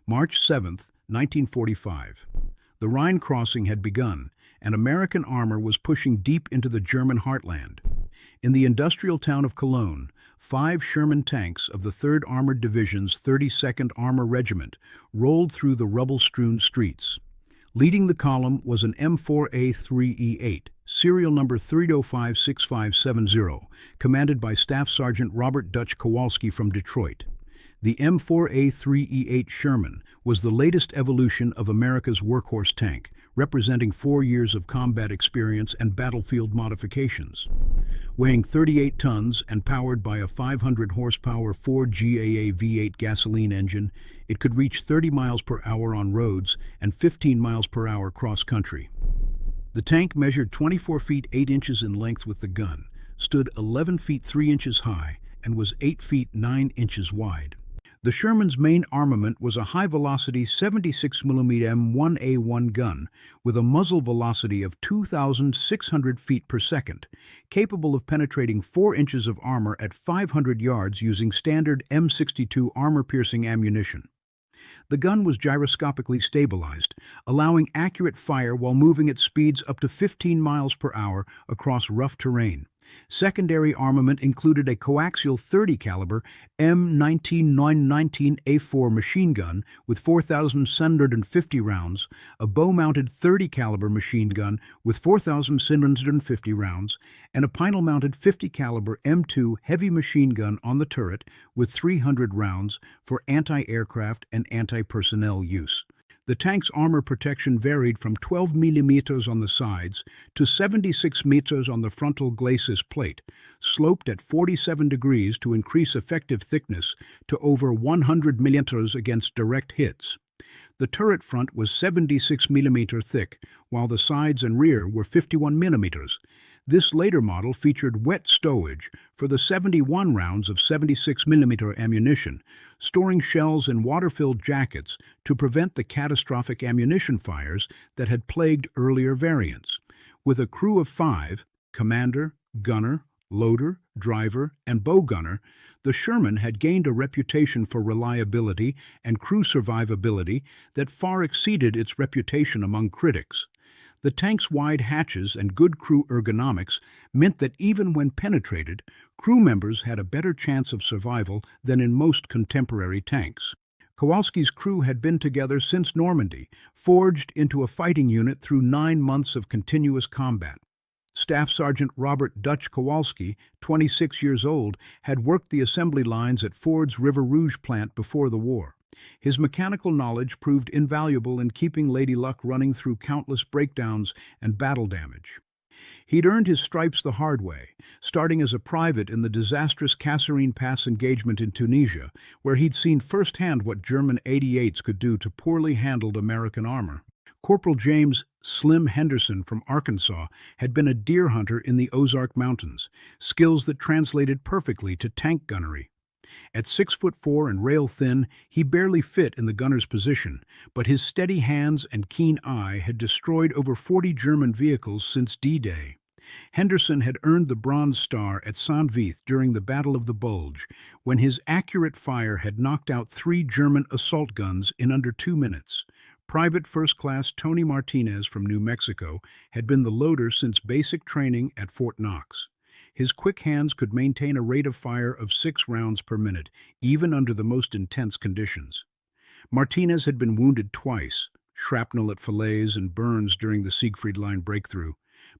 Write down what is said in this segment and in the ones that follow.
March 7, 1945. The Rhine crossing had begun, and American armor was pushing deep into the German heartland. In the industrial town of Cologne, 5 Sherman tanks of the 3rd Armored Division's 32nd Armor Regiment rolled through the rubble-strewn streets. Leading the column was an M4A3E8, serial number 3056570, commanded by Staff Sergeant Robert Kowalski from Detroit. The M4A3E8 Sherman was the latest evolution of America's workhorse tank, representing 4 years of combat experience and battlefield modifications. Weighing 38 tons and powered by a 500-horsepower Ford GAA V8 gasoline engine, it could reach 30 miles per hour on roads and 15 miles per hour cross-country. The tank measured 24 feet 8 inches in length with the gun, stood 11 feet 3 inches high, and was 8 feet 9 inches wide. The Sherman's main armament was a high-velocity 76mm M1A1 gun with a muzzle velocity of 2,600 feet per second, capable of penetrating 4 inches of armor at 500 yards using standard M62 armor-piercing ammunition. The gun was gyroscopically stabilized, allowing accurate fire while moving at speeds up to 15 miles per hour across rough terrain. Secondary armament included a coaxial 30 caliber M19919A4 machine gun with 4,750 rounds, a bow-mounted 30 caliber machine gun with 4,750 rounds, and a pinion-mounted 50 caliber M2 heavy machine gun on the turret with 300 rounds for anti-aircraft and anti-personnel use. The tank's armor protection varied from 12 mm on the sides to 76 meters on the frontal glacis plate, sloped at 47 degrees to increase effective thickness to over 100 mm against direct hits. The turret front was 76 mm thick, while the sides and rear were 51 mm. This later model featured wet stowage for the 71 rounds of 76mm ammunition, storing shells in water-filled jackets to prevent the catastrophic ammunition fires that had plagued earlier variants. With a crew of 5, commander, gunner, loader, driver, and bow gunner, the Sherman had gained a reputation for reliability and crew survivability that far exceeded its reputation among critics. The tank's wide hatches and good crew ergonomics meant that even when penetrated, crew members had a better chance of survival than in most contemporary tanks. Kowalski's crew had been together since Normandy, forged into a fighting unit through 9 months of continuous combat. Staff Sergeant Robert Kowalski, 26 years old, had worked the assembly lines at Ford's River Rouge plant before the war. His mechanical knowledge proved invaluable in keeping Lady Luck running through countless breakdowns and battle damage. He'd earned his stripes the hard way, starting as a private in the disastrous Kasserine Pass engagement in Tunisia, where he'd seen firsthand what German 88s could do to poorly handled American armor. Corporal James "Slim" Henderson from Arkansas had been a deer hunter in the Ozark Mountains, skills that translated perfectly to tank gunnery. At 6'4" and rail-thin, he barely fit in the gunner's position, but his steady hands and keen eye had destroyed over 40 German vehicles since D-Day. Henderson had earned the Bronze Star at Saint-Vith during the Battle of the Bulge, when his accurate fire had knocked out 3 German assault guns in under 2 minutes. Private First Class Tony Martinez from New Mexico had been the loader since basic training at Fort Knox. His quick hands could maintain a rate of fire of 6 rounds per minute, even under the most intense conditions. Martinez had been wounded twice, shrapnel at Falaise and burns during the Siegfried Line breakthrough,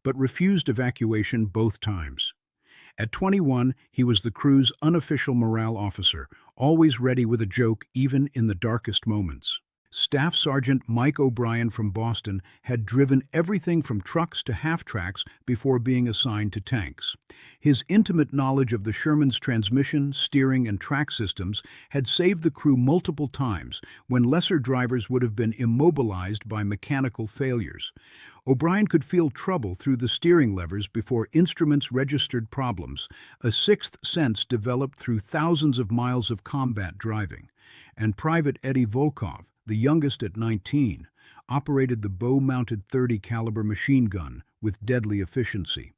but refused evacuation both times. At 21, he was the crew's unofficial morale officer, always ready with a joke even in the darkest moments. Staff Sergeant Mike O'Brien from Boston had driven everything from trucks to half-tracks before being assigned to tanks. His intimate knowledge of the Sherman's transmission, steering, and track systems had saved the crew multiple times when lesser drivers would have been immobilized by mechanical failures. O'Brien could feel trouble through the steering levers before instruments registered problems, a sixth sense developed through thousands of miles of combat driving. And Private Eddie Volkov, the youngest at 19, operated the bow-mounted 30 caliber machine gun with deadly efficiency.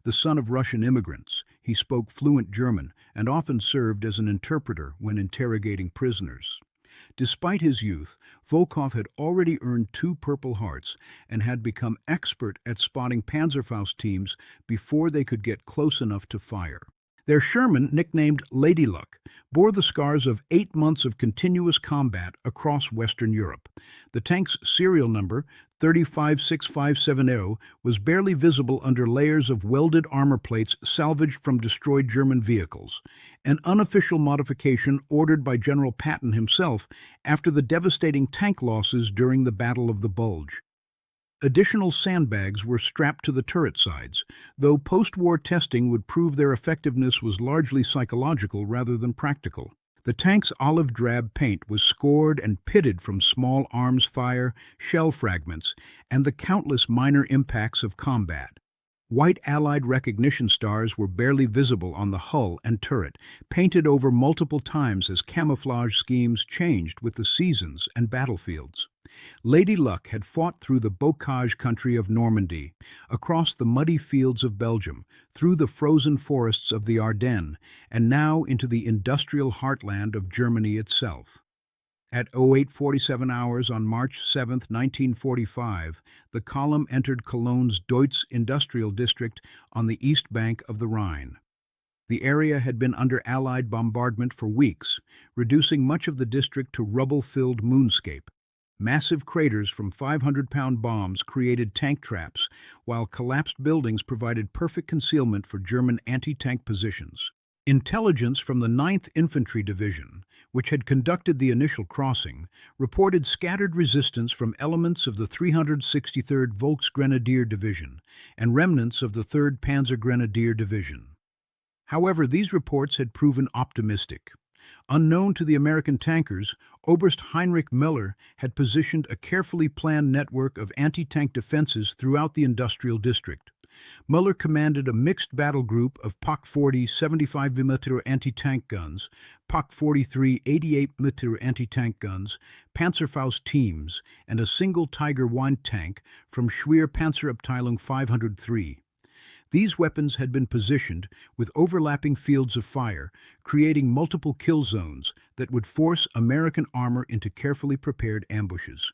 The son of Russian immigrants, he spoke fluent German and often served as an interpreter when interrogating prisoners. Despite his youth, Volkov had already earned 2 Purple Hearts and had become expert at spotting Panzerfaust teams before they could get close enough to fire. Their Sherman, nicknamed Lady Luck, bore the scars of 8 months of continuous combat across Western Europe. The tank's serial number, 356570, was barely visible under layers of welded armor plates salvaged from destroyed German vehicles, an unofficial modification ordered by General Patton himself after the devastating tank losses during the Battle of the Bulge. Additional sandbags were strapped to the turret sides, though post-war testing would prove their effectiveness was largely psychological rather than practical. The tank's olive drab paint was scored and pitted from small arms fire, shell fragments, and the countless minor impacts of combat. White Allied recognition stars were barely visible on the hull and turret, painted over multiple times as camouflage schemes changed with the seasons and battlefields. Lady Luck had fought through the bocage country of Normandy, across the muddy fields of Belgium, through the frozen forests of the Ardennes, and now into the industrial heartland of Germany itself. At 0847 hours on March 7, 1945, the column entered Cologne's Deutz industrial district on the east bank of the Rhine. The area had been under Allied bombardment for weeks, reducing much of the district to rubble-filled moonscape. Massive craters from 500-pound bombs created tank traps, while collapsed buildings provided perfect concealment for German anti-tank positions. Intelligence from the 9th Infantry Division, which had conducted the initial crossing, reported scattered resistance from elements of the 363rd Volksgrenadier Division and remnants of the 3rd Panzer Grenadier Division. However, these reports had proven optimistic. Unknown to the American tankers, Oberst Heinrich Müller had positioned a carefully planned network of anti-tank defenses throughout the industrial district. Müller commanded a mixed battle group of PaK-40 75mm anti-tank guns, PaK-43 88mm anti-tank guns, Panzerfaust teams, and a single Tiger I tank from Schwer Panzerabteilung 503. These weapons had been positioned with overlapping fields of fire, creating multiple kill zones that would force American armor into carefully prepared ambushes.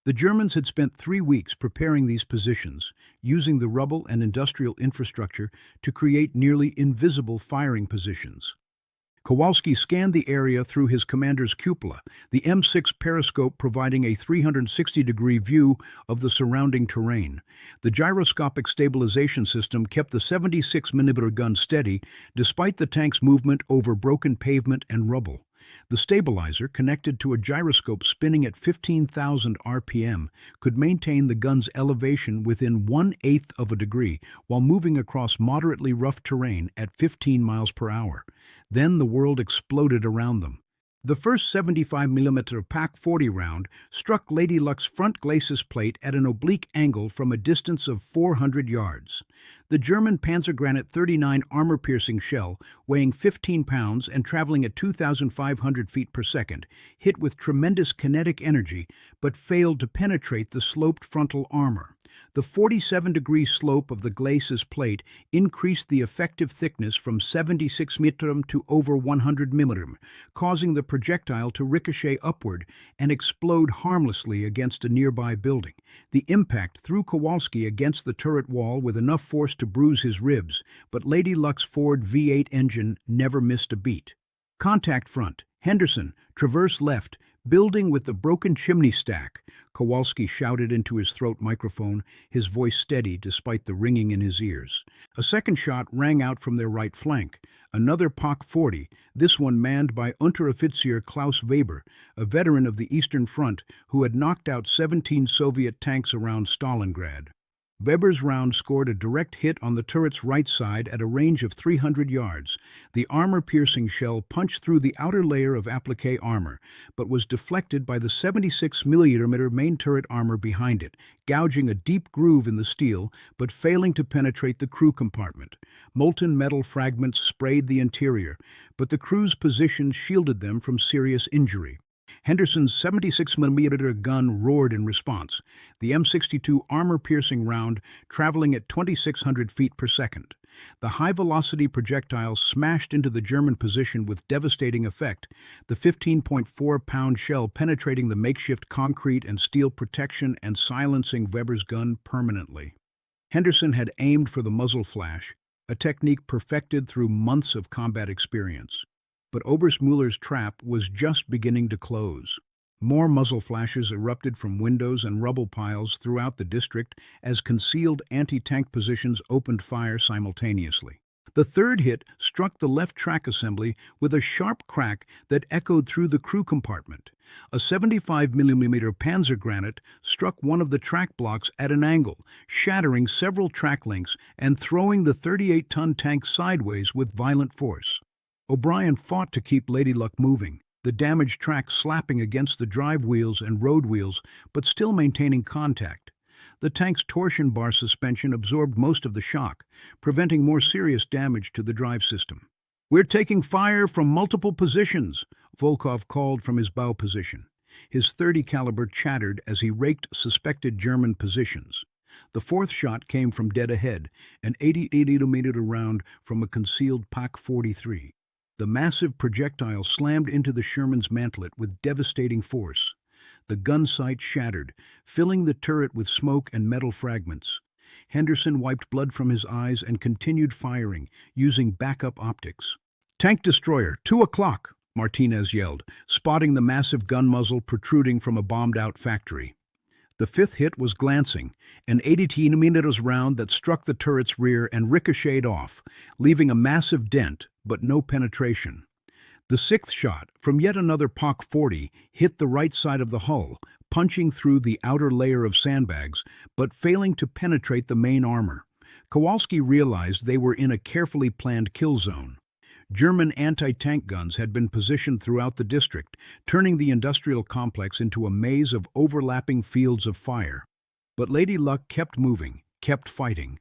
The Germans had spent 3 weeks preparing these positions, using the rubble and industrial infrastructure to create nearly invisible firing positions. Kowalski scanned the area through his commander's cupola, the M6 periscope providing a 360-degree view of the surrounding terrain. The gyroscopic stabilization system kept the 76mm gun steady despite the tank's movement over broken pavement and rubble. The stabilizer, connected to a gyroscope spinning at 15,000 RPM, could maintain the gun's elevation within 1/8 of a degree while moving across moderately rough terrain at 15 miles per hour. Then the world exploded around them. The first 75mm PaK-40 round struck Lady Luck's front glacis plate at an oblique angle from a distance of 400 yards. The German Panzergranate 39 armor-piercing shell, weighing 15 pounds and traveling at 2,500 feet per second, hit with tremendous kinetic energy but failed to penetrate the sloped frontal armor. The 47-degree slope of the glacis plate increased the effective thickness from 76 mm to over 100 mm, causing the projectile to ricochet upward and explode harmlessly against a nearby building. The impact threw Kowalski against the turret wall with enough force to bruise his ribs, but Lady Luck's Ford V8 engine never missed a beat. Contact front. Henderson, traverse left, building with the broken chimney stack, Kowalski shouted into his throat microphone, his voice steady despite the ringing in his ears. A second shot rang out from their right flank, another PaK-40, this one manned by Unteroffizier Klaus Weber, a veteran of the Eastern Front who had knocked out 17 Soviet tanks around Stalingrad. Weber's round scored a direct hit on the turret's right side at a range of 300 yards. The armor-piercing shell punched through the outer layer of appliqué armor, but was deflected by the 76mm main turret armor behind it, gouging a deep groove in the steel, but failing to penetrate the crew compartment. Molten metal fragments sprayed the interior, but the crew's positions shielded them from serious injury. Henderson's 76mm gun roared in response, the M62 armor-piercing round traveling at 2,600 feet per second. The high-velocity projectile smashed into the German position with devastating effect, the 15.4-pound shell penetrating the makeshift concrete and steel protection and silencing Weber's gun permanently. Henderson had aimed for the muzzle flash, a technique perfected through months of combat experience. But Oberstmüller's trap was just beginning to close. More muzzle flashes erupted from windows and rubble piles throughout the district as concealed anti-tank positions opened fire simultaneously. The third hit struck the left track assembly with a sharp crack that echoed through the crew compartment. A 75mm Panzer granate struck one of the track blocks at an angle, shattering several track links and throwing the 38-ton tank sideways with violent force. O'Brien fought to keep Lady Luck moving, the damaged track slapping against the drive wheels and road wheels, but still maintaining contact. The tank's torsion bar suspension absorbed most of the shock, preventing more serious damage to the drive system. "We're taking fire from multiple positions," Volkov called from his bow position. His .30 caliber chattered as he raked suspected German positions. The fourth shot came from dead ahead, an 80mm round from a concealed Pak-43. The massive projectile slammed into the Sherman's mantlet with devastating force. The gun sight shattered, filling the turret with smoke and metal fragments. Henderson wiped blood from his eyes and continued firing, using backup optics. "Tank destroyer, 2 o'clock, Martinez yelled, spotting the massive gun muzzle protruding from a bombed-out factory. The fifth hit was glancing, an 80mm round that struck the turret's rear and ricocheted off, leaving a massive dent, but no penetration. The sixth shot, from yet another Pak-40, hit the right side of the hull, punching through the outer layer of sandbags, but failing to penetrate the main armor. Kowalski realized they were in a carefully planned kill zone. German anti-tank guns had been positioned throughout the district, turning the industrial complex into a maze of overlapping fields of fire. But Lady Luck kept moving, kept fighting.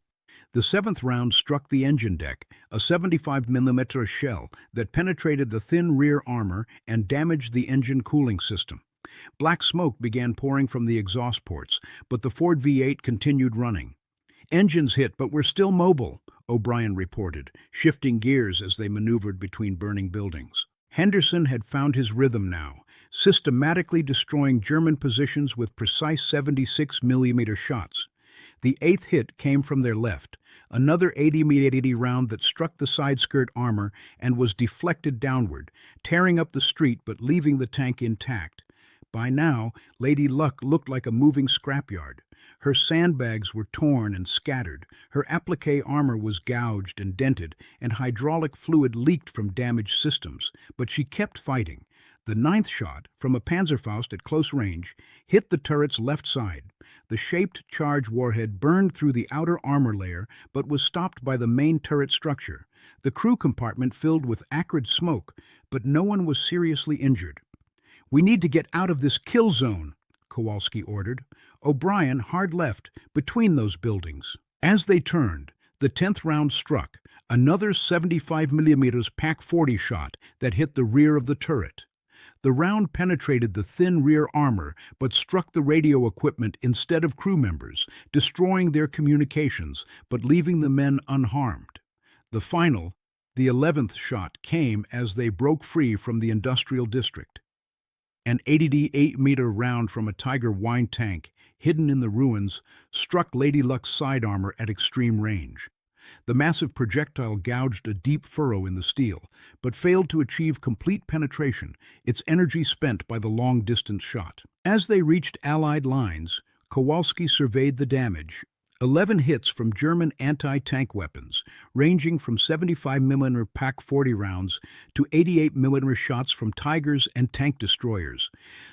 The seventh round struck the engine deck, a 75mm shell that penetrated the thin rear armor and damaged the engine cooling system. Black smoke began pouring from the exhaust ports, but the Ford V8 continued running. "Engines hit, but we're still mobile," O'Brien reported, shifting gears as they maneuvered between burning buildings. Henderson had found his rhythm now, systematically destroying German positions with precise 76mm shots. The eighth hit came from their left, another 80mm round that struck the side skirt armor and was deflected downward, tearing up the street but leaving the tank intact. By now, Lady Luck looked like a moving scrapyard. Her sandbags were torn and scattered, her applique armor was gouged and dented, and hydraulic fluid leaked from damaged systems, but she kept fighting. The ninth shot, from a Panzerfaust at close range, hit the turret's left side. The shaped charge warhead burned through the outer armor layer, but was stopped by the main turret structure. The crew compartment filled with acrid smoke, but no one was seriously injured. "We need to get out of this kill zone," Kowalski ordered. O'Brien hard left, between those buildings. As they turned, the 10th round struck, another 75mm Pak-40 shot that hit the rear of the turret. The round penetrated the thin rear armor, but struck the radio equipment instead of crew members, destroying their communications, but leaving the men unharmed. The final, the 11th shot came as they broke free from the industrial district. An 88-meter round from a Tiger wine tank, hidden in the ruins, struck Lady Luck's side armor at extreme range. The massive projectile gouged a deep furrow in the steel, but failed to achieve complete penetration, its energy spent by the long-distance shot. As they reached Allied lines, Kowalski surveyed the damage. 11 hits from German anti-tank weapons, ranging from 75mm Pak-40 rounds to 88mm shots from Tigers and tank destroyers.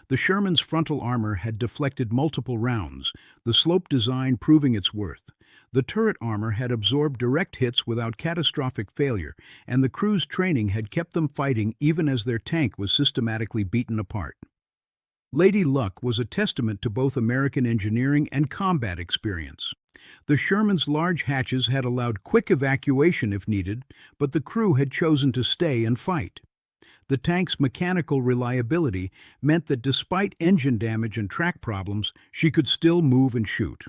The Sherman's frontal armor had deflected multiple rounds, the slope design proving its worth. The turret armor had absorbed direct hits without catastrophic failure, and the crew's training had kept them fighting even as their tank was systematically beaten apart. Lady Luck was a testament to both American engineering and combat experience. The Sherman's large hatches had allowed quick evacuation if needed, but the crew had chosen to stay and fight. The tank's mechanical reliability meant that despite engine damage and track problems, she could still move and shoot.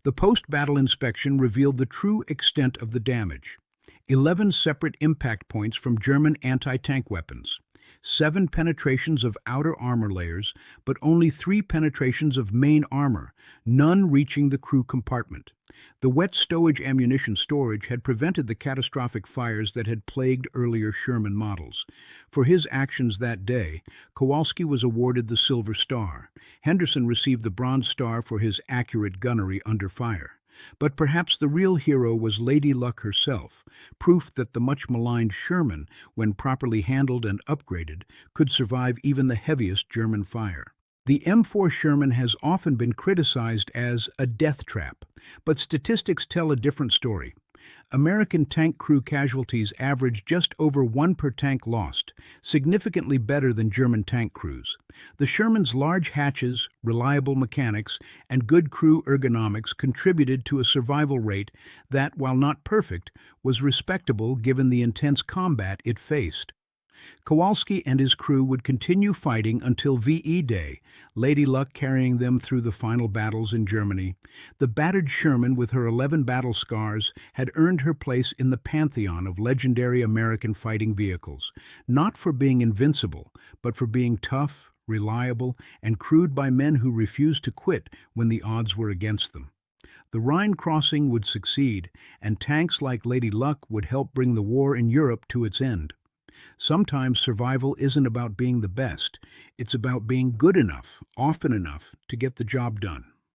The post-battle inspection revealed the true extent of the damage. 11 separate impact points from German anti-tank weapons, 7 penetrations of outer armor layers, but only 3 penetrations of main armor, none reaching the crew compartment. The wet stowage ammunition storage had prevented the catastrophic fires that had plagued earlier Sherman models. For his actions that day, Kowalski was awarded the Silver Star. Henderson received the Bronze Star for his accurate gunnery under fire. But perhaps the real hero was Lady Luck herself, proof that the much-maligned Sherman, when properly handled and upgraded, could survive even the heaviest German fire. The M4 Sherman has often been criticized as a death trap, but statistics tell a different story. American tank crew casualties average just over 1 per tank lost, significantly better than German tank crews. The Sherman's large hatches, reliable mechanics, and good crew ergonomics contributed to a survival rate that, while not perfect, was respectable given the intense combat it faced. Kowalski and his crew would continue fighting until VE Day, Lady Luck carrying them through the final battles in Germany. The battered Sherman, with her 11 battle scars, had earned her place in the pantheon of legendary American fighting vehicles, not for being invincible, but for being tough, reliable, and crewed by men who refused to quit when the odds were against them. The Rhine crossing would succeed, and tanks like Lady Luck would help bring the war in Europe to its end. Sometimes survival isn't about being the best, it's about being good enough, often enough, to get the job done.